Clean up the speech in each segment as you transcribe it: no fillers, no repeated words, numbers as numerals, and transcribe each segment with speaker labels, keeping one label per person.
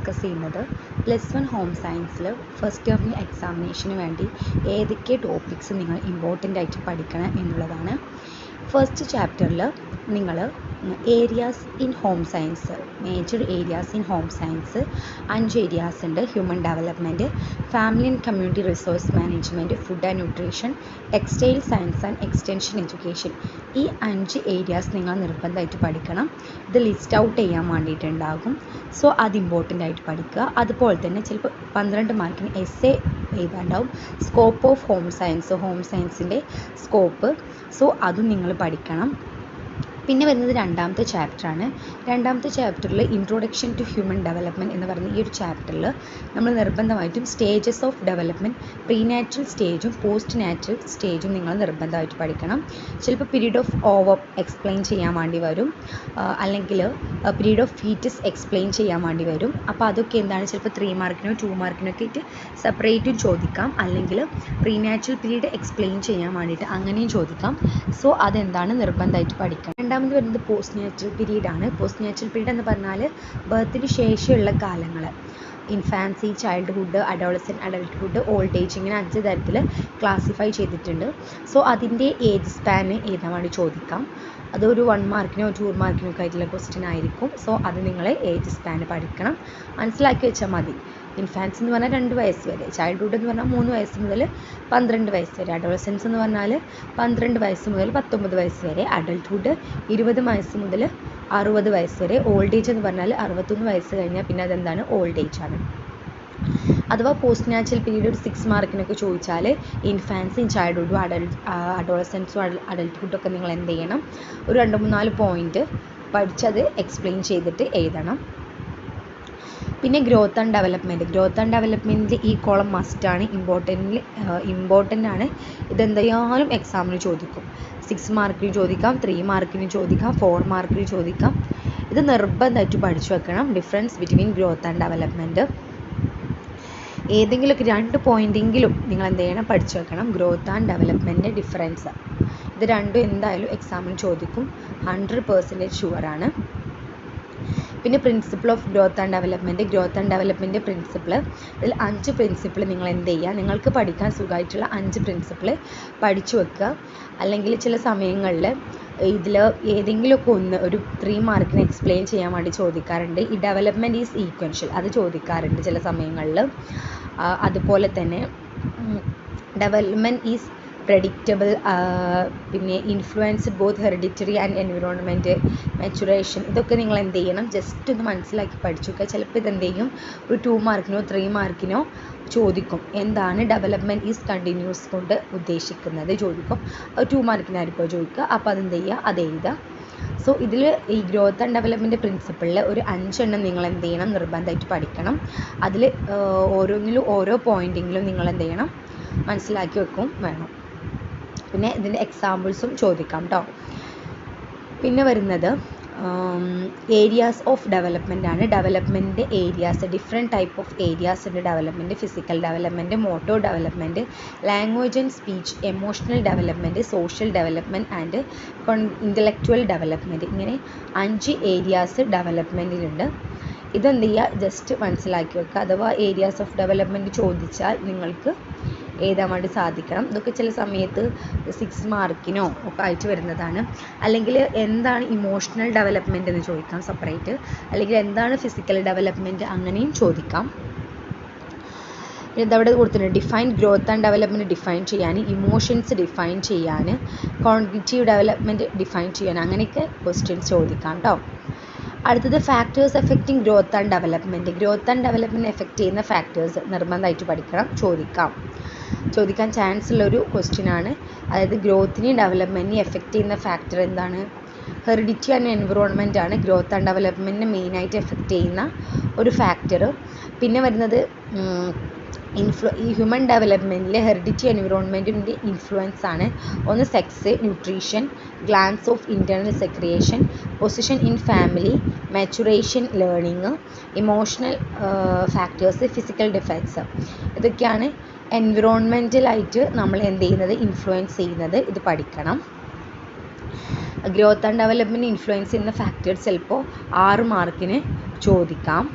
Speaker 1: Discuss ചെയ്യുന്നത് +1 home സയൻസിൽ first ടേമിന് എക്സാമിനേഷന് വേണ്ടി ഏതൊക്കെ ടോപ്പിക്സ് നിങ്ങൾ ഇമ്പോർട്ടൻ്റ് ആയിട്ട് പഠിക്കണം എന്നുള്ളതാണ്. ഫസ്റ്റ് ചാപ്റ്ററിൽ നിങ്ങൾ areas in home science, major areas in home science 5 areas ഉണ്ട്. Human development, family and community resource management, food and nutrition, textile science and extension education. ഈ 5 ഏരിയാസ് നിങ്ങൾ നിർബന്ധമായിട്ട് പഠിക്കണം. ഇത് ലിസ്റ്റ് ഔട്ട് ചെയ്യാൻ വേണ്ടിയിട്ടുണ്ടാകും. സോ അത് ഇമ്പോർട്ടൻ്റ് ആയിട്ട് പഠിക്കുക. അതുപോലെ തന്നെ ചിലപ്പോൾ 12 മാർക്കിന് എസ്സേ എഴുതാണ്ടാവും. Scope of home science, home സയൻസിൻ്റെ സ്കോപ്പ്. സോ അതും നിങ്ങൾ പഠിക്കണം. പിന്നെ വരുന്നത് രണ്ടാമത്തെ ചാപ്റ്ററാണ്. രണ്ടാമത്തെ ചാപ്റ്ററിൽ ഇൻട്രൊഡക്ഷൻ ടു ഹ്യൂമൻ ഡെവലപ്മെൻറ്റ് എന്ന് പറയുന്ന ഈ ഒരു ചാപ്റ്ററിൽ നമ്മൾ നിർബന്ധമായിട്ടും stages of development, pre natural സ്റ്റേജും പോസ്റ്റ് നാച്ചുറൽ സ്റ്റേജും നിങ്ങൾ നിർബന്ധമായിട്ട് പഠിക്കണം. ചിലപ്പോൾ പീരീഡ് ഓഫ് ഓവർ എക്സ്പ്ലെയിൻ ചെയ്യാൻ വേണ്ടി വരും, അല്ലെങ്കിൽ പീരീഡ് ഓഫ് ഫീറ്റസ് എക്സ്പ്ലെയിൻ ചെയ്യാൻ വേണ്ടി വരും. അപ്പോൾ അതൊക്കെ എന്താണ്, ചിലപ്പോൾ 3 മാർക്കിനോ 2 മാർക്കിനോ ഒക്കെ ആയിട്ട് സെപ്പറേറ്റും ചോദിക്കാം, അല്ലെങ്കിൽ പ്രീ നാച്ചുറൽ പീരീഡ് എക്സ്പ്ലെയിൻ ചെയ്യാൻ വേണ്ടിയിട്ട് അങ്ങനെയും ചോദിക്കാം. സോ അതെന്താണ് നിർബന്ധമായിട്ട് പഠിക്കണം. രണ്ടാമത് വരുന്നത് പോസ്റ്റ് നാച്ചുറൽ പീരീഡാണ്. പോസ്റ്റ് നാച്ചുറൽ പീരീഡ് എന്ന് പറഞ്ഞാൽ ബർത്തിന് ശേഷമുള്ള കാലങ്ങൾ, infancy, childhood, adolescent, adulthood, old age, ഇങ്ങനെ 5 തരത്തിൽ ക്ലാസിഫൈ ചെയ്തിട്ടുണ്ട്. സോ അതിൻ്റെ ഏജ് സ്പാന് എഴുതാൻ വേണ്ടി ചോദിക്കാം. അതൊരു 1 മാർക്കിനോ 2 മാർക്കിനോ ഒക്കെ ആയിട്ടുള്ള ക്വസ്റ്റ്യൻ ആയിരിക്കും. സോ അത് നിങ്ങൾ ഏജ് സ്പാന് പഠിക്കണം, മനസ്സിലാക്കി വെച്ചാൽ മതി. ഇൻഫാൻസ് എന്ന് പറഞ്ഞാൽ 2 വയസ്സ് വരെ, ചൈൽഡ്ഹുഡ് എന്ന് പറഞ്ഞാൽ 3 വയസ്സ് മുതൽ 12 വയസ്സ് വരെ, അഡോളസെൻസ് എന്ന് പറഞ്ഞാൽ 12 വയസ്സ് മുതൽ 19 വയസ്സ് വരെ, അഡൾട്ട്ഹുഡ് 20 വയസ്സ് മുതൽ 60 വയസ്സ് വരെ, ഓൾഡ് ഏജ് എന്ന് പറഞ്ഞാൽ 61 വയസ്സ് കഴിഞ്ഞാൽ പിന്നെ അതെന്താണ്, ഓൾഡ് ഏജ് ആണ്. അഥവാ പോസ്റ്റ് നാച്ചുറൽ പീരീഡ് ഒരു 6 മാർക്കിനൊക്കെ ചോദിച്ചാൽ ഇൻഫാൻസും ചൈൽഡ്ഹുഡും അഡോളസെൻസും അഡൾട്ട്ഹുഡൊക്കെ നിങ്ങൾ എന്ത് ചെയ്യണം, ഒരു 2-3-4 പോയിൻറ്റ് പഠിച്ചത് എക്സ്പ്ലെയിൻ ചെയ്തിട്ട് എഴുതണം. പിന്നെ ഗ്രോത്ത് ആൻഡ് ഡെവലപ്മെൻറ്റ് ഈ കോളം മസ്റ്റാണ്, ഇമ്പോർട്ടൻ്റ് ആണ്. ഇതെന്തായാലും എക്സാമിന് ചോദിക്കും. 6 മാർക്കിന് ചോദിക്കാം, 3 മാർക്കിന് ചോദിക്കാം, 4 മാർക്കിന് ചോദിക്കാം. ഇത് നിർബന്ധമായിട്ട് പഠിച്ചു വെക്കണം. Difference between growth and development ഏതെങ്കിലുമൊക്കെ 2 പോയിൻ്റെങ്കിലും നിങ്ങൾ എന്ത് ചെയ്യണം, പഠിച്ചു വെക്കണം. ഗ്രോത്ത് ആൻഡ് ഡെവലപ്മെൻറ്റ് ഡിഫറൻസ്, ഇത് രണ്ടും എന്തായാലും എക്സാമിന് ചോദിക്കും, 100% ഷുവറാണ്. പിന്നെ principle of growth and development principle, ഇതിൽ 5 പ്രിൻസിപ്പിൾ നിങ്ങൾ എന്ത് ചെയ്യുക, നിങ്ങൾക്ക് പഠിക്കാൻ സുഖമായിട്ടുള്ള 5 പ്രിൻസിപ്പിൾ പഠിച്ചു വെക്കുക. അല്ലെങ്കിൽ ചില സമയങ്ങളിൽ ഇതിൽ ഏതെങ്കിലുമൊക്കെ ഒന്ന് ഒരു 3 മാർക്കിന് എക്സ്പ്ലെയിൻ ചെയ്യാൻ വേണ്ടി ചോദിക്കാറുണ്ട്. ഈ ഡെവലപ്മെൻറ്റ് ഈസ് ഈക്വൻഷ്യൽ, അത് ചോദിക്കാറുണ്ട് ചില സമയങ്ങളിൽ. അതുപോലെ തന്നെ ഡെവലപ്മെൻറ്റ് ഈസ് പ്രഡിക്റ്റബിൾ, പിന്നെ influenced both hereditary and environment, maturation, ഇതൊക്കെ നിങ്ങൾ എന്ത് ചെയ്യണം, ജസ്റ്റ് ഒന്ന് മനസ്സിലാക്കി പഠിച്ചു വെക്കുക. ചിലപ്പോൾ ഇതെന്ത് ചെയ്യും, ഒരു 2 മാർക്കിനോ 3 മാർക്കിനോ ചോദിക്കും. എന്താണ് ഡെവലപ്മെൻറ്റ് ഈസ് കണ്ടിന്യൂസ് കൊണ്ട് ഉദ്ദേശിക്കുന്നത് ചോദിക്കും. 2 മാർക്കിനായിരിക്കും ചോദിക്കുക. അപ്പോൾ അതെന്ത് ചെയ്യുക, അത് എഴുതുക. സോ ഇതിൽ ഈ ഗ്രോത്ത് ആൻഡ് ഡെവലപ്മെൻറ്റ് പ്രിൻസിപ്പിളിൽ ഒരു 5 എണ്ണം നിങ്ങൾ എന്ത് ചെയ്യണം, നിർബന്ധമായിട്ട് പഠിക്കണം. അതിൽ ഓരോന്നിലും ഓരോ പോയിൻ്റെങ്കിലും നിങ്ങൾ എന്ത് ചെയ്യണം, മനസ്സിലാക്കി വെക്കും വേണം. പിന്നെ ഇതിൻ്റെ എക്സാമ്പിൾസും ചോദിക്കാം കേട്ടോ. പിന്നെ വരുന്നത് ഏരിയാസ് ഓഫ് ഡെവലപ്മെൻ്റ് ആണ്. Development areas, different type of areas ഉണ്ട് development. Physical development, motor development, language and speech, emotional development, social development and intellectual development. ഇങ്ങനെ 5 ഏരിയാസ് ഡെവലപ്മെൻറ്റിലുണ്ട്. ഇതെന്ത് ചെയ്യുക, ജസ്റ്റ് മനസ്സിലാക്കി വെക്കുക. അഥവാ ഏരിയാസ് ഓഫ് ഡെവലപ്മെൻറ്റ് ചോദിച്ചാൽ നിങ്ങൾക്ക് എഴുതാൻ വേണ്ടി സാധിക്കണം. ഇതൊക്കെ ചില സമയത്ത് 6 മാർക്കിനോ ഒക്കെ ആയിട്ട് വരുന്നതാണ്. അല്ലെങ്കിൽ എന്താണ് ഇമോഷണൽ ഡെവലപ്മെൻറ്റ് എന്ന് ചോദിക്കാം സെപ്പറേറ്റ്, അല്ലെങ്കിൽ എന്താണ് ഫിസിക്കൽ ഡെവലപ്മെൻറ്റ് അങ്ങനെയും ചോദിക്കാം. ഇതവിടെ കൊടുത്തിട്ടുണ്ട്, define growth and development define ചെയ്യാൻ, ഇമോഷൻസ് ഡിഫൈൻ ചെയ്യാൻ, കോഗ്നിറ്റീവ് ഡെവലപ്മെൻറ്റ് ഡിഫൈൻ ചെയ്യാൻ, അങ്ങനെയൊക്കെ ക്വസ്റ്റ്യൻസ് ചോദിക്കാം കേട്ടോ. അടുത്തത് factors affecting growth and development affect ചെയ്യുന്ന ഫാക്ടേഴ്സ് നിർബന്ധമായിട്ട് പഠിക്കണം, ചോദിക്കാൻ ചാൻസ് ഉള്ളൊരു ക്വസ്റ്റ്യനാണ്. അതായത് ഗ്രോത്തിനെയും ഡെവലപ്മെൻറ്റിനെയും എഫക്റ്റ് ചെയ്യുന്ന ഫാക്ടർ എന്താണ്, ഹെറിഡിറ്റി ആൻഡ് എൻവിറോൺമെൻറ്റ് ആണ് ഗ്രോത്ത് ആൻഡ് ഡെവലപ്മെൻറ്റിനെ മെയിനായിട്ട് എഫക്റ്റ് ചെയ്യുന്ന ഒരു ഫാക്ടർ. പിന്നെ വരുന്നത് ഈ ഹ്യൂമൻ ഡെവലപ്മെൻറ്റിൽ ഹെറിഡിറ്റി എൻവിറോൺമെൻറ്റിൻ്റെ ഇൻഫ്ലുവൻസ് ആണ്. ഒന്ന് sex, nutrition, glands of internal secretion, position in family, maturation, learning, emotional factors, physical defects. ഇതൊക്കെയാണ് എൻവിറോൺമെൻറ്റലായിട്ട് നമ്മൾ എന്ത് ചെയ്യുന്നത്, ഇൻഫ്ലുവൻസ് ചെയ്യുന്നത്. ഇത് പഠിക്കണം. ഗ്രോത്ത് ആൻഡ് ഡെവലപ്മെൻറ്റ് ഇൻഫ്ലുവൻസ് ചെയ്യുന്ന ഫാക്ടേഴ്സ് ചിലപ്പോൾ 6 മാർക്കിന് ചോദിക്കാം.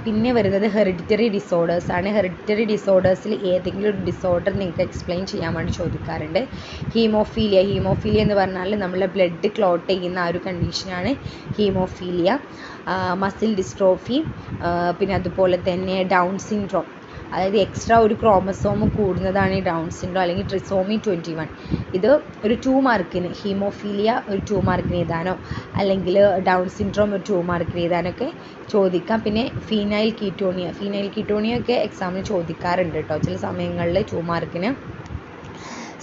Speaker 1: പിന്നെ വരുന്നത് ഹെറിഡിറ്ററി ഡിസോർഡേഴ്സ് ആണ്. ഹെറിഡിറ്ററി ഡിസോർഡേഴ്സിൽ ഏതെങ്കിലും ഒരു ഡിസോർഡർ നിങ്ങൾക്ക് എക്സ്പ്ലെയിൻ ചെയ്യാൻ വേണ്ടി ചോദിക്കാറുണ്ട്. ഹീമോഫീലിയ എന്ന് പറഞ്ഞാൽ നമ്മളെ ബ്ലഡ് ക്ലോട്ട് ചെയ്യുന്ന ആ ഒരു കണ്ടീഷനാണ് ഹീമോഫീലിയ. മസിൽ ഡിസ്ട്രോഫി, പിന്നെ അതുപോലെ തന്നെ ഡൗൺ സിൻഡ്രോം, അതായത് എക്സ്ട്രാ ഒരു ക്രോമസോം കൂടുന്നതാണ് ഈ ഡൗൺ സിൻഡ്രോം അല്ലെങ്കിൽ ട്രിസോമി 21. ഇത് ഒരു 2 മാർക്കിന്, ഹീമോഫീലിയ ഒരു 2 മാർക്കിന് എഴുതാനോ അല്ലെങ്കിൽ ഡൗൺ സിൻഡ്രോം ഒരു 2 മാർക്കിന് എഴുതാനൊക്കെ ചോദിക്കാം. പിന്നെ ഫീനൈൽ കീറ്റോണിയ ഒക്കെ എക്സാമിന് ചോദിക്കാറുണ്ട് കേട്ടോ ചില സമയങ്ങളിൽ 2 മാർക്കിന്.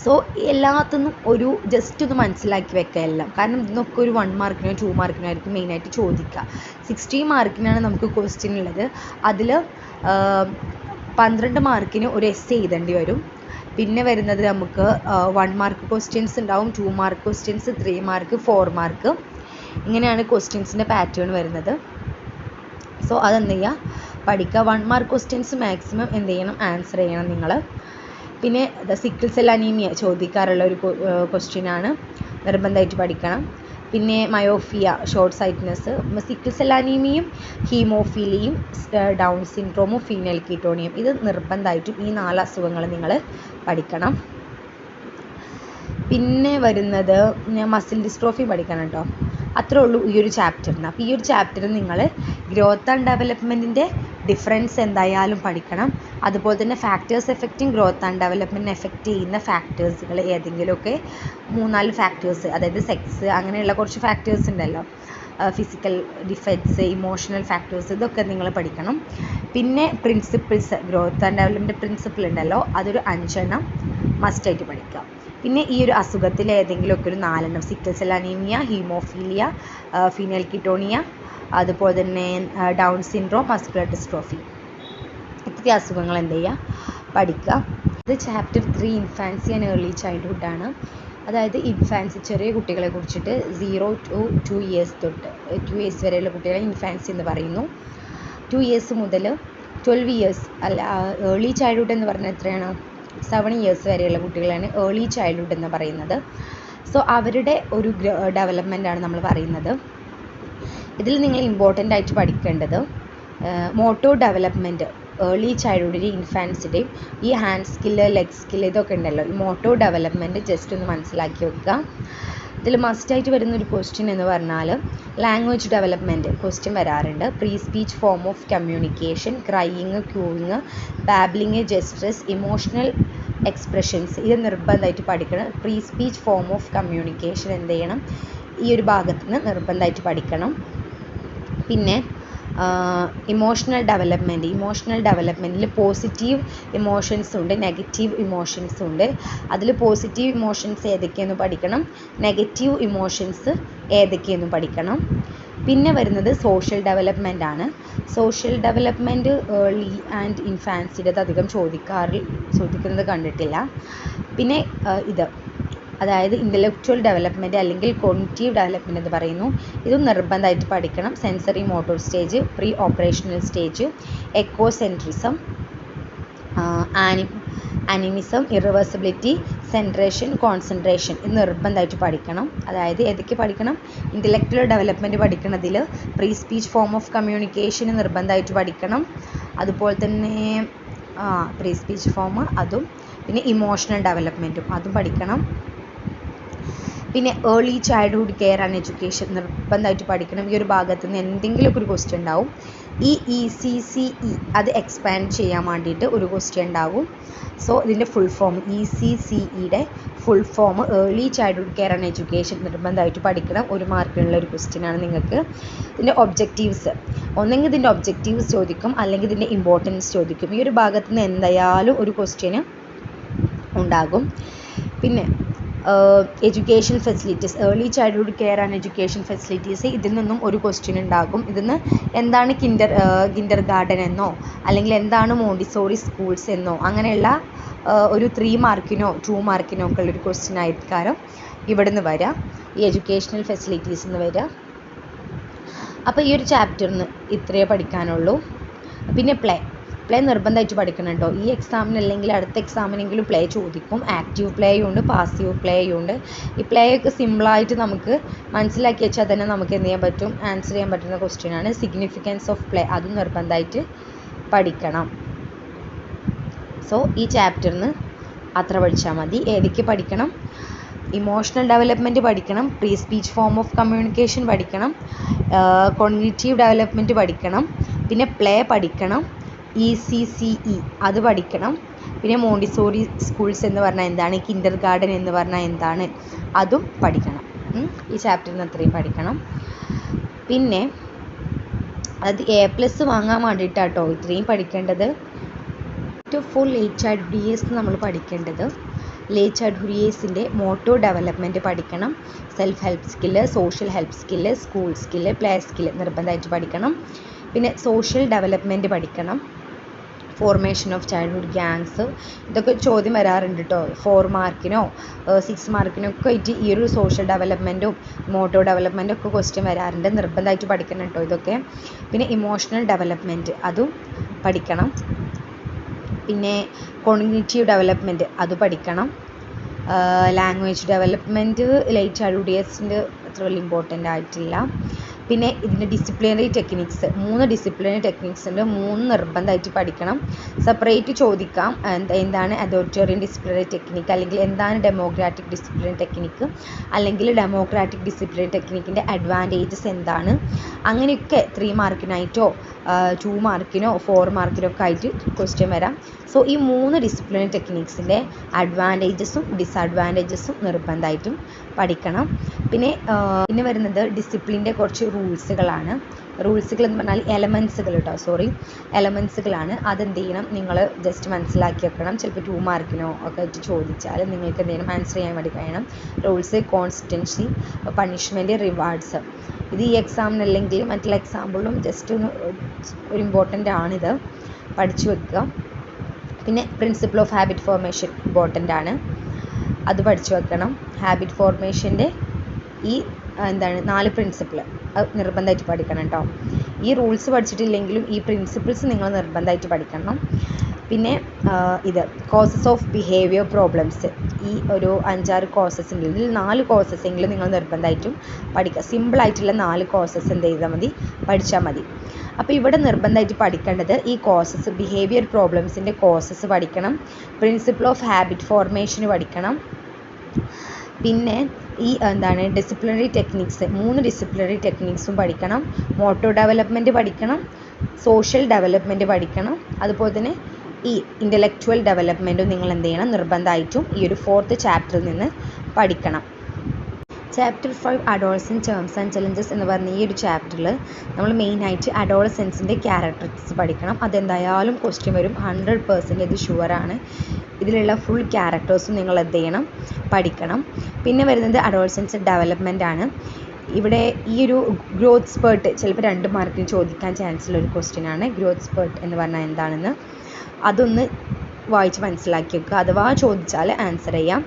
Speaker 1: സോ എല്ലാത്തിനും ഒരു ജസ്റ്റ് ഒന്ന് മനസ്സിലാക്കി വെക്കുക എല്ലാം, കാരണം ഇതിനൊക്കെ ഒരു 1 മാർക്കിനോ 2 മാർക്കിനോ ആയിരിക്കും മെയിനായിട്ട് ചോദിക്കുക. 60 മാർക്കിനാണ് നമുക്ക് ക്വസ്റ്റ്യൻ ഉള്ളത്. അതിൽ 12 മാർക്കിന് ഒരു എസ്സേ എഴുതേണ്ടി വരും. പിന്നെ വരുന്നത് നമുക്ക് 1 മാർക്ക് ക്വസ്റ്റ്യൻസ് ഉണ്ടാവും, 2 മാർക്ക് ക്വസ്റ്റ്യൻസ്, 3 മാർക്ക്, 4 മാർക്ക്, ഇങ്ങനെയാണ് ക്വസ്റ്റ്യൻസിൻ്റെ പാറ്റേൺ വരുന്നത്. സോ അതെന്ത് ചെയ്യുക, പഠിക്കുക. 1 മാർക്ക് ക്വസ്റ്റ്യൻസ് മാക്സിമം എന്ത് ചെയ്യണം, ആൻസർ ചെയ്യണം നിങ്ങൾ. പിന്നെ സിക്കിൾ സെൽ അനീമിയ ചോദിക്കാറുള്ള ഒരു ക്വസ്റ്റ്യനാണ്, നിർബന്ധമായിട്ട് പഠിക്കണം. പിന്നെ myopia, short sightedness, sickle cell അനീമിയയും ഹീമോഫീലിയയും ഡൗൺ സിൻഡ്രോമും ഫീനൈൽ കീറ്റോണിയം, ഇത് നിർബന്ധമായിട്ടും ഈ 4 അസുഖങ്ങൾ നിങ്ങൾ പഠിക്കണം. പിന്നെ വരുന്നത് മസിൽ ഡിസ്ട്രോഫി പഠിക്കണം കേട്ടോ. അത്രേ ഉള്ളൂ ഈ ഒരു ചാപ്റ്ററിന്. അപ്പോൾ ഈ ഒരു ചാപ്റ്ററിൽ നിങ്ങൾ ഗ്രോത്ത് ആൻഡ് ഡെവലപ്മെൻറ്റിൻ്റെ ഡിഫറൻസ് എന്തായാലും പഠിക്കണം. അതുപോലെ തന്നെ ഫാക്ടേഴ്സ് എഫക്റ്റിംഗ് ഗ്രോത്ത് ആൻഡ് ഡെവലപ്മെൻറ്റിനെ എഫക്റ്റ് ചെയ്യുന്ന ഫാക്ടേഴ്സുകൾ ഏതെങ്കിലുമൊക്കെ 3-4 ഫാക്ടേഴ്സ്, അതായത് സെക്സ് അങ്ങനെയുള്ള കുറച്ച് ഫാക്ടേഴ്സ് ഉണ്ടല്ലോ, ഫിസിക്കൽ ഡിഫക്ട്സ്, ഇമോഷണൽ ഫാക്ടേഴ്സ്, ഇതൊക്കെ നിങ്ങൾ പഠിക്കണം. പിന്നെ principles, growth and development principle ഉണ്ടല്ലോ, അതൊരു 5 എണ്ണം മസ്റ്റായിട്ട് പഠിക്കാം. പിന്നെ ഈ ഒരു അസുഖത്തിൽ ഏതെങ്കിലുമൊക്കെ ഒരു 4 എണ്ണം, sickle cell anaemia, haemophilia, phenyl ketonuria, അതുപോലെ തന്നെ ഡൗൺ സിൻഡ്രോം, മസ്കുലർ ഡിസ്ട്രോഫി, ഇത്രയും അസുഖങ്ങൾ എന്ത് ചെയ്യുക, പഠിക്കുക. ഇത് chapter 3 infancy and early childhood ആണ്. അതായത് ഇൻഫാൻസി, ചെറിയ കുട്ടികളെ കുറിച്ചിട്ട് 0 to 2 years തൊട്ട് 2 years വരെയുള്ള കുട്ടികളെ ഇൻഫാൻസി എന്ന് പറയുന്നു. 2 years മുതൽ 12 years അല്ല, ഏർലി ചൈൽഡ്ഹുഡ് എന്ന് പറഞ്ഞാൽ എത്രയാണ്, 7 years വരെയുള്ള കുട്ടികളാണ് ഏർലി ചൈൽഡ്ഹുഡ് എന്ന് പറയുന്നത്. സോ അവരുടെ ഒരു ഡെവലപ്മെൻ്റ് ആണ് നമ്മൾ പറയുന്നത്. ഇതിൽ നിങ്ങൾ ഇമ്പോർട്ടൻ്റ് ആയിട്ട് പഠിക്കേണ്ടത് മോട്ടോർ ഡെവലപ്മെൻറ്റ്, ഏർലി ചൈൽഡ്ഹുഡിൻ്റെയും ഇൻഫാൻസിൻ്റെയും ഈ ഹാൻഡ് സ്കില്ല്, ലെഗ് സ്കില്ല്, ഇതൊക്കെ ഉണ്ടല്ലോ, ഈ മോട്ടോർ ഡെവലപ്മെൻറ്റ് ജസ്റ്റ് ഒന്ന് മനസ്സിലാക്കി വെക്കുക. ഇതിൽ മസ്റ്റായിട്ട് വരുന്നൊരു ക്വസ്റ്റ്യൻ എന്ന് പറഞ്ഞാൽ ലാംഗ്വേജ് ഡെവലപ്മെൻറ്റ് ക്വസ്റ്റ്യൻ വരാറുണ്ട്. Pre speech form of communication, crying, cooing, babbling, gestures, emotional expressions, ഇത് നിർബന്ധമായിട്ട് പഠിക്കണം. Pre speech form of communication എന്ത് ചെയ്യണം, ഈ ഒരു ഭാഗത്ത് നിന്ന് നിർബന്ധമായിട്ട് പഠിക്കണം. പിന്നെ ഇമോഷണൽ ഡെവലപ്മെൻറ്റിൽ പോസിറ്റീവ് ഇമോഷൻസ് ഉണ്ട്, നെഗറ്റീവ് ഇമോഷൻസ് ഉണ്ട്. അതിൽ പോസിറ്റീവ് ഇമോഷൻസ് ഏതൊക്കെയെന്ന് പഠിക്കണം, നെഗറ്റീവ് ഇമോഷൻസ് ഏതൊക്കെയെന്ന് പഠിക്കണം. പിന്നെ വരുന്നത് സോഷ്യൽ ഡെവലപ്മെൻ്റ് ആണ്. സോഷ്യൽ ഡെവലപ്മെൻറ്റ് ഏർലി ആൻഡ് ഇൻഫാൻസിൻ്റെത് അധികം ചോദിക്കുന്നത് കണ്ടിട്ടില്ല. പിന്നെ ഇത്, അതായത് ഇൻ്റലക്ച്വൽ ഡെവലപ്മെൻറ്റ് അല്ലെങ്കിൽ കോഗ്നിറ്റീവ് ഡെവലപ്മെൻറ്റ് എന്ന് പറയുന്നു. ഇതും നിർബന്ധമായിട്ട് പഠിക്കണം. Sensory motor stage, pre operational stage, egocentrism, animism, irreversibility, centration, concentration, ഇത് നിർബന്ധമായിട്ട് പഠിക്കണം. അതായത് ഏതൊക്കെ പഠിക്കണം, ഇൻ്റലക്ച്വൽ ഡെവലപ്മെൻറ്റ് പഠിക്കണതിൽ pre speech form of communication നിർബന്ധമായിട്ട് പഠിക്കണം. അതുപോലെ തന്നെ പ്രീ സ്പീച്ച് ഫോം അതും, പിന്നെ ഇമോഷണൽ ഡെവലപ്മെൻറ്റും അതും പഠിക്കണം. പിന്നെ early childhood care and education നിർബന്ധമായിട്ട് പഠിക്കണം. ഈ ഒരു ഭാഗത്ത് നിന്ന് എന്തെങ്കിലുമൊക്കെ ഒരു ക്വസ്റ്റ്യൻ ഉണ്ടാവും. ഈ ECCE അത് എക്സ്പാൻഡ് ചെയ്യാൻ വേണ്ടിയിട്ട് ഒരു ക്വസ്റ്റ്യൻ ഉണ്ടാവും. സോ ഇതിൻ്റെ ഫുൾ ഫോം, ECCEയുടെ full form early childhood care and education നിർബന്ധമായിട്ട് പഠിക്കണം. 1 മാർക്കിനുള്ള ഒരു ക്വസ്റ്റ്യനാണ് നിങ്ങൾക്ക്. ഇതിൻ്റെ ഒബ്ജക്റ്റീവ്സ്, ഒന്നെങ്കിൽ ഇതിൻ്റെ ഒബ്ജക്റ്റീവ്സ് ചോദിക്കും, അല്ലെങ്കിൽ ഇതിൻ്റെ ഇമ്പോർട്ടൻസ് ചോദിക്കും. ഈ ഒരു ഭാഗത്ത് നിന്ന് എന്തായാലും ഒരു ക്വസ്റ്റ്യന് ഉണ്ടാകും. പിന്നെ education facilities, early childhood care and education facilities, ഇതിൽ നിന്നും ഒരു ക്വസ്റ്റ്യൻ ഉണ്ടാകും. ഇതിന്ന് എന്താണ് കിൻഡർ ഗാർഡൻ എന്നോ അല്ലെങ്കിൽ എന്താണ് മോണ്ടിസോറി സ്കൂൾസ് എന്നോ അങ്ങനെയുള്ള ഒരു 3 മാർക്കിനോ 2 മാർക്കിനോ ഒക്കെ ഉള്ളൊരു ക്വസ്റ്റ്യൻ ആയിരിക്കും ഇവിടെ നിന്ന് വരിക, ഈ എഡ്യൂക്കേഷണൽ ഫെസിലിറ്റീസ് എന്ന് വരിക. അപ്പോൾ ഈ ഒരു ചാപ്റ്ററിന് ഇത്രയേ പഠിക്കാനുള്ളൂ. പിന്നെ പ്ലേ നിർബന്ധമായിട്ട് പഠിക്കണം കേട്ടോ. ഈ എക്സാമിന് അല്ലെങ്കിൽ അടുത്ത എക്സാമിനെങ്കിലും പ്ലേ ചോദിക്കും. ആക്റ്റീവ് പ്ലേയും ഉണ്ട്, പാസീവ് പ്ലേയും ഉണ്ട്. ഈ പ്ലേ ഒക്കെ സിമ്പിളായിട്ട് നമുക്ക് മനസ്സിലാക്കി വെച്ചാൽ തന്നെ നമുക്ക് എന്ത് ചെയ്യാൻ പറ്റും, ആൻസർ ചെയ്യാൻ പറ്റുന്ന ക്വസ്റ്റ്യനാണ്. സിഗ്നിഫിക്കൻസ് ഓഫ് പ്ലേ അതും നിർബന്ധമായിട്ട് പഠിക്കണം. സോ ഈ ചാപ്റ്ററിന് അത്ര പഠിച്ചാൽ മതി. ഏതൊക്കെ പഠിക്കണം? ഇമോഷണൽ ഡെവലപ്മെൻറ്റ് പഠിക്കണം, pre speech form of communication പഠിക്കണം, കോഗ്നിറ്റീവ് ഡെവലപ്മെൻറ്റ് പഠിക്കണം, പിന്നെ പ്ലേ പഠിക്കണം, ECCE അത് പഠിക്കണം, പിന്നെ മോണ്ടിസോറി സ്കൂൾസ് എന്ന് പറഞ്ഞാൽ എന്താണ്, കിൻഡർ ഗാർഡൻ എന്ന് പറഞ്ഞാൽ എന്താണ്, അതും പഠിക്കണം. ഈ ചാപ്റ്ററിന് അത്രയും പഠിക്കണം. പിന്നെ അത് A+ വാങ്ങാൻ വേണ്ടിയിട്ടാട്ടോ ഇത്രയും പഠിക്കേണ്ടത്. ഫുൾ HRDS നമ്മൾ പഠിക്കേണ്ടത്. HRDSൻ്റെ മോട്ടോ ഡെവലപ്മെൻറ്റ് പഠിക്കണം, self help skill, social help skill, school skill, play skill നിർബന്ധമായിട്ട് പഠിക്കണം. പിന്നെ സോഷ്യൽ ഡെവലപ്മെൻറ്റ് പഠിക്കണം, ഫോർമേഷൻ ഓഫ് ചൈൽഡ്ഹുഡ് ഗ്യാങ്സ്, ഇതൊക്കെ ചോദ്യം വരാറുണ്ട് കേട്ടോ. 4 മാർക്കിനോ 6 മാർക്കിനോ ഒക്കെ ആയിട്ട് ഈ ഒരു സോഷ്യൽ ഡെവലപ്മെൻറ്റും മോട്ടോ ഡെവലപ്മെൻറ്റും ഒക്കെ ക്വസ്റ്റ്യൻ വരാറുണ്ട്. നിർബന്ധമായിട്ട് പഠിക്കണം കേട്ടോ ഇതൊക്കെ. പിന്നെ ഇമോഷണൽ ഡെവലപ്മെൻറ്റ് അതും പഠിക്കണം. പിന്നെ കോഗ്നിറ്റീവ് ഡെവലപ്മെൻറ്റ് അത് പഠിക്കണം. ലാംഗ്വേജ് ഡെവലപ്മെൻറ്റ് HRDSൻ്റെ അത്ര വലിയ ഇമ്പോർട്ടൻ്റ് ആയിട്ടില്ല. പിന്നെ ഇതിൻ്റെ ഡിസിപ്ലിനറി ടെക്നിക്സ് 3 ഡിസിപ്ലിനറി ടെക്നിക്സ് ഉണ്ട്. 3 നിർബന്ധമായിട്ട് പഠിക്കണം. സെപ്പറേറ്റ് ചോദിക്കാം, എന്താണ് അതോറിറ്റേറിയൻ ഡിസിപ്ലിനറി ടെക്നിക്ക്, അല്ലെങ്കിൽ എന്താണ് ഡെമോക്രാറ്റിക് ഡിസിപ്ലിനറി ടെക്നിക്ക്, അല്ലെങ്കിൽ ഡെമോക്രാറ്റിക് ഡിസിപ്ലിനറി ടെക്നിക്കിൻ്റെ അഡ്വാൻറ്റേജസ് എന്താണ്, അങ്ങനെയൊക്കെ 3 മാർക്കിനായിട്ടോ 2 മാർക്കിനോ 4 മാർക്കിനോ ഒക്കെ ആയിട്ട് ക്വസ്റ്റ്യൻ വരാം. സോ ഈ 3 ഡിസിപ്ലിനറി ടെക്നിക്സിൻ്റെ അഡ്വാൻറ്റേജസും ഡിസഡ്വാൻറ്റേജസും നിർബന്ധമായിട്ടും പഠിക്കണം. പിന്നെ വരുന്നത് ഡിസിപ്ലിൻ്റെ കുറച്ച് റൂൾസുകളാണ്. റൂൾസുകൾ എന്ന് പറഞ്ഞാൽ എലമെൻസുകളാണ്. അതെന്ത് ചെയ്യണം, നിങ്ങൾ ജസ്റ്റ് മനസ്സിലാക്കി വെക്കണം. ചിലപ്പോൾ 2 മാർക്കിനോ ഒക്കെ ആയിട്ട് ചോദിച്ചാൽ നിങ്ങൾക്ക് എന്ത് ചെയ്യണം, ആൻസർ ചെയ്യാൻ വേണ്ടി കഴിയണം. Rules, consistency, punishment, rewards. ഇത് ഈ എക്സാമിന് അല്ലെങ്കിൽ മറ്റുള്ള എക്സാമ്പിളും ജസ്റ്റ് ഒരു ഇമ്പോർട്ടൻ്റ് ആണിത്, പഠിച്ചു വെക്കുക. പിന്നെ principle of habit formation important ആണ്, അത് പഠിച്ചു വെക്കണം. ഹാബിറ്റ് ഫോർമേഷൻ്റെ ഈ 4 പ്രിൻസിപ്പിൾ അത് നിർബന്ധമായിട്ട് പഠിക്കണം കേട്ടോ. ഈ റൂൾസ് പഠിച്ചിട്ടില്ലെങ്കിലും ഈ പ്രിൻസിപ്പിൾസ് നിങ്ങൾ നിർബന്ധമായിട്ട് പഠിക്കണം. പിന്നെ ഇത് കോസസ് ഓഫ് ബിഹേവിയർ പ്രോബ്ലംസ്, ഈ ഒരു 5-6 കോസസ് ഉണ്ട്. ഇതിൽ 4 കോസസ് എങ്കിലും നിങ്ങൾ നിർബന്ധമായിട്ടും പഠിക്കുക. സിമ്പിളായിട്ടുള്ള 4 കോസസ് എന്ത് ചെയ്താൽ മതി, പഠിച്ചാൽ മതി. അപ്പോൾ ഇവിടെ നിർബന്ധമായിട്ട് പഠിക്കേണ്ടത് ഈ കോസസ്, ബിഹേവിയർ പ്രോബ്ലംസിൻ്റെ കോസസ് പഠിക്കണം, പ്രിൻസിപ്പിൾ ഓഫ് ഹാബിറ്റ് ഫോർമേഷന് പഠിക്കണം. പിന്നെ ഈ ഡിസിപ്ലിനറി ടെക്നിക്സ് 3 ഡിസിപ്ലിനറി ടെക്നിക്സും പഠിക്കണം, മോട്ടോ ഡെവലപ്മെൻറ്റ് പഠിക്കണം, സോഷ്യൽ ഡെവലപ്മെൻറ്റ് പഠിക്കണം, അതുപോലെ തന്നെ ഈ ഇൻ്റലക്ച്വൽ ഡെവലപ്മെൻറ്റും നിങ്ങൾ എന്ത് ചെയ്യണം, നിർബന്ധമായിട്ടും ഈ ഒരു 4th ചാപ്റ്ററിൽ നിന്ന് പഠിക്കണം. Chapter 5 adolescent terms and challenges എന്ന് പറഞ്ഞ ഈ ഒരു ചാപ്റ്ററിൽ നമ്മൾ മെയിനായിട്ട് അഡോളസെൻസിൻ്റെ ക്യാരക്ടറിസ്റ്റിക്സ് പഠിക്കണം. അതെന്തായാലും ക്വസ്റ്റ്യൻ വരും, 100% ഇത് ഷുവറാണ്. ഇതിലുള്ള ഫുൾ ക്യാരക്ടേഴ്സും നിങ്ങൾ എന്ത് ചെയ്യണം, പഠിക്കണം. പിന്നെ വരുന്നത് അഡോളസെൻസ് ഡെവലപ്മെൻ്റ് ആണ്. ഇവിടെ ഈ ഒരു ഗ്രോത്ത് സ്പേർട്ട് ചിലപ്പോൾ 2 മാർക്കിന് ചോദിക്കാൻ ചാൻസ് ഉള്ള ഒരു ക്വസ്റ്റ്യൻ ആണ്. ഗ്രോത്ത് സ്പേർട്ട് എന്ന് പറഞ്ഞാൽ എന്താണെന്ന് അതൊന്ന് വായിച്ച് മനസ്സിലാക്കി വെക്കുക, അഥവാ ചോദിച്ചാൽ ആൻസർ ചെയ്യാം.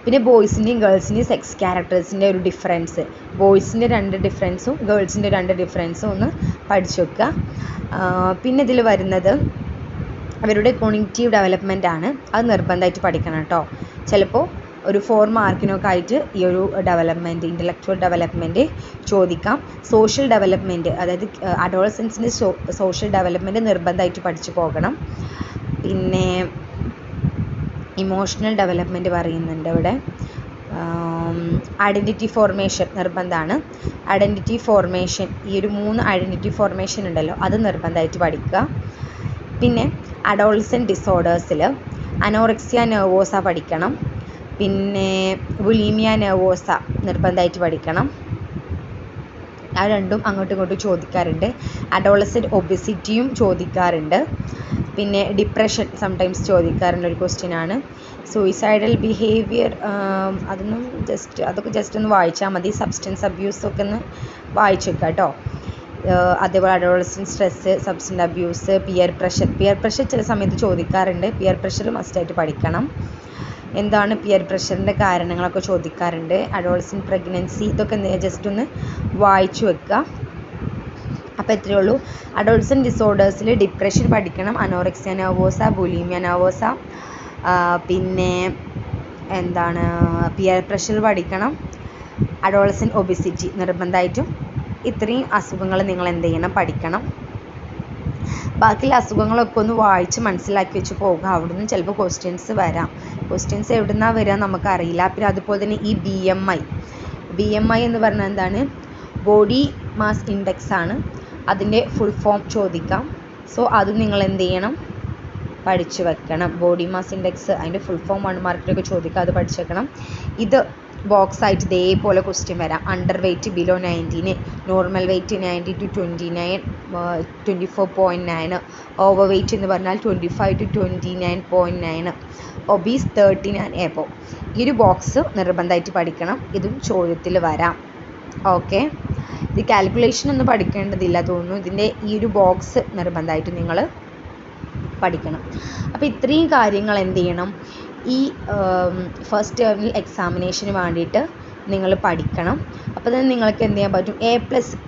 Speaker 1: പിന്നെ ബോയ്സിൻ്റെയും ഗേൾസിൻ്റെയും സെക്സ് ക്യാരക്ടേഴ്സിൻ്റെ ഒരു ഡിഫറൻസ്, ബോയ്സിൻ്റെ 2 ഡിഫറൻസും ഗേൾസിൻ്റെ 2 ഡിഫറൻസും ഒന്ന് പഠിച്ചു വെക്കുക. പിന്നെ ഇതിൽ വരുന്നത് അവരുടെ കോഗ്നിറ്റീവ് ഡെവലപ്മെൻ്റ് ആണ്, അത് നിർബന്ധമായിട്ട് പഠിക്കണം കേട്ടോ. ചിലപ്പോൾ ഒരു 4 മാർക്കിനൊക്കെ ആയിട്ട് ഈ ഒരു ഡെവലപ്മെൻറ്റ്, ഇൻ്റലക്ച്വൽ ഡെവലപ്മെൻറ്റ് ചോദിക്കാം. സോഷ്യൽ ഡെവലപ്മെൻറ്റ്, അതായത് അഡോളസെൻസിൻ്റെ സോഷ്യൽ ഡെവലപ്മെൻറ്റ് നിർബന്ധമായിട്ട് പഠിച്ചു പോകണം. പിന്നെ ഇമോഷണൽ ഡെവലപ്മെൻറ്റ് പറയുന്നുണ്ട് ഇവിടെ. ഐഡൻറ്റിറ്റി ഫോർമേഷൻ നിർബന്ധമാണ്. ഐഡൻറ്റിറ്റി ഫോർമേഷൻ, ഈ ഒരു 3 ഐഡൻറ്റിറ്റി ഫോർമേഷൻ ഉണ്ടല്ലോ, അത് നിർബന്ധമായിട്ട് പഠിക്കുക. പിന്നെ അഡോളസെൻറ്റ് ഡിസോർഡേഴ്സിൽ അനോറെക്സിയ നെർവോസ പഠിക്കണം. പിന്നെ ബുലീമിയ നെർവോസ നിർബന്ധമായിട്ട് പഠിക്കണം. ആ രണ്ടും അങ്ങോട്ടും ഇങ്ങോട്ടും ചോദിക്കാറുണ്ട്. അഡോളസെൻറ്റ് ഒബിസിറ്റിയും ചോദിക്കാറുണ്ട്. പിന്നെ ഡിപ്രഷൻ സംടൈംസ് ചോദിക്കാറുള്ള ഒരു ക്വസ്റ്റ്യൻ ആണ്. സൂയിസൈഡൽ ബിഹേവിയർ അതൊക്കെ ജസ്റ്റ് ഒന്ന് വായിച്ചാൽ മതി. സബ്സ്റ്റൻസ് അബ്യൂസൊക്കെ ഒന്ന് വായിച്ചു വെക്കുക കേട്ടോ. അതേപോലെ adolescent stress, substance abuse, peer pressure ചില സമയത്ത് ചോദിക്കാറുണ്ട്. പിയർ പ്രഷർ മസ്റ്റായിട്ട് പഠിക്കണം. എന്താണ് പിയർ പ്രഷറിൻ്റെ കാരണങ്ങളൊക്കെ ചോദിക്കാറുണ്ട്. അഡോളസെൻറ്റ് പ്രഗ്നൻസി, ഇതൊക്കെ ജസ്റ്റ് ഒന്ന് വായിച്ചു വെക്കുക. അപ്പോൾ ഇത്രയേ ഉള്ളൂ. അഡോൾസെൻ്റ് ഡിസോർഡേഴ്സിൽ ഡിപ്രഷൻ പഠിക്കണം, അനോറെക്സിയ നെർവോസ, ബുലിമിയ നെർവോസ, പിന്നെ എന്താണ് പിയർ പ്രഷർ പഠിക്കണം, അഡോളസെൻ്റ് ഒബിസിറ്റി നിർബന്ധമായിട്ടും ഇത്രയും അസുഖങ്ങൾ നിങ്ങൾ എന്ത് ചെയ്യണം, പഠിക്കണം. ബാക്കിയുള്ള അസുഖങ്ങളൊക്കെ ഒന്ന് വായിച്ച് മനസ്സിലാക്കി വെച്ച് പോകുക. അവിടുന്ന് ചിലപ്പോൾ ക്വസ്റ്റ്യൻസ് വരാം. ക്വസ്റ്റ്യൻസ് എവിടെ നിന്നാണ് വരിക നമുക്കറിയില്ല. പിന്നെ അതുപോലെ തന്നെ ഈ BMI എന്ന് പറഞ്ഞാൽ എന്താണ്, ബോഡി മാസ് ഇൻഡെക്സ് ആണ്. അതിൻ്റെ ഫുൾ ഫോം ചോദിക്കാം. സോ അത് നിങ്ങൾ എന്ത് ചെയ്യണം, പഠിച്ചു വെക്കണം. ബോഡി മാസ് ഇൻഡെക്സ് അതിൻ്റെ ഫുൾ ഫോം 1 മാർക്കിലൊക്കെ ചോദിക്കാം, അത് പഠിച്ചു വെക്കണം. ഇത് ബോക്സ് ആയിട്ട് ഇതേപോലെ ക്വസ്റ്റ്യൻ വരാം. Underweight below 19, normal weight 90 to 29, 24.9, overweight എന്ന് പറഞ്ഞാൽ 25 to 29.9, ഒബീസ് 13 and above. ഈ ഒരു ബോക്സ് നിർബന്ധമായിട്ട് പഠിക്കണം. ഇതും ചോദ്യത്തിൽ വരാം. ഓക്കെ, ഇത് കാൽക്കുലേഷൻ ഒന്നും പഠിക്കേണ്ടതില്ല തോന്നുന്നു. ഇതിൻ്റെ ഈ ഒരു ബോക്സ് നിർബന്ധമായിട്ട് നിങ്ങൾ പഠിക്കണം. അപ്പോൾ ഇത്രയും കാര്യങ്ങൾ എന്ത് ചെയ്യണം, ഈ ഫസ്റ്റ് ഇയറിൽ എക്സാമിനേഷന് വേണ്ടിയിട്ട് നിങ്ങൾ പഠിക്കണം. അപ്പോൾ തന്നെ നിങ്ങൾക്ക് എന്ത് ചെയ്യാൻ പറ്റും, A+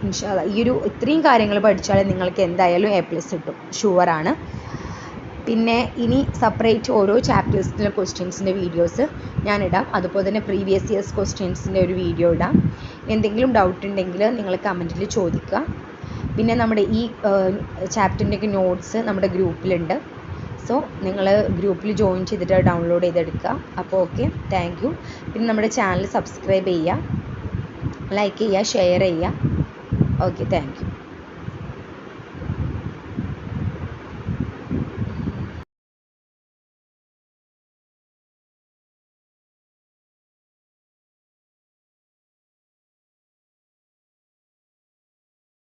Speaker 1: ഇൻഷാല്ലാ. ഈ ഒരു ഇത്രയും കാര്യങ്ങൾ പഠിച്ചാൽ നിങ്ങൾക്ക് എന്തായാലും A+ കിട്ടും, ഷുവറാണ്. പിന്നെ ഇനി സെപ്പറേറ്റ് ഓരോ ചാപ്റ്റേഴ്സിലെ ക്വസ്റ്റ്യൻസിൻ്റെ വീഡിയോസ് ഞാനിടാം. അതുപോലെ തന്നെ പ്രീവിയസ് ഇയേഴ്സ് ക്വസ്റ്റ്യൻസിൻ്റെ ഒരു വീഡിയോ ഇടാം. എന്തെങ്കിലും ഡൗട്ട് ഉണ്ടെങ്കിൽ നിങ്ങൾ കമൻറ്റിൽ ചോദിക്കുക. പിന്നെ നമ്മുടെ ഈ ചാപ്റ്ററിൻ്റെയൊക്കെ നോട്ട്സ് നമ്മുടെ ഗ്രൂപ്പിലുണ്ട്. സോ നിങ്ങൾ ഗ്രൂപ്പിൽ ജോയിൻ ചെയ്തിട്ട് ഡൗൺലോഡ് ചെയ്തെടുക്കുക. അപ്പോൾ ഓക്കെ, താങ്ക് യു. പിന്നെ നമ്മുടെ ചാനൽ സബ്സ്ക്രൈബ് ചെയ്യുക, ലൈക്ക് ചെയ്യുക, ഷെയർ ചെയ്യുക. Okay, thank you.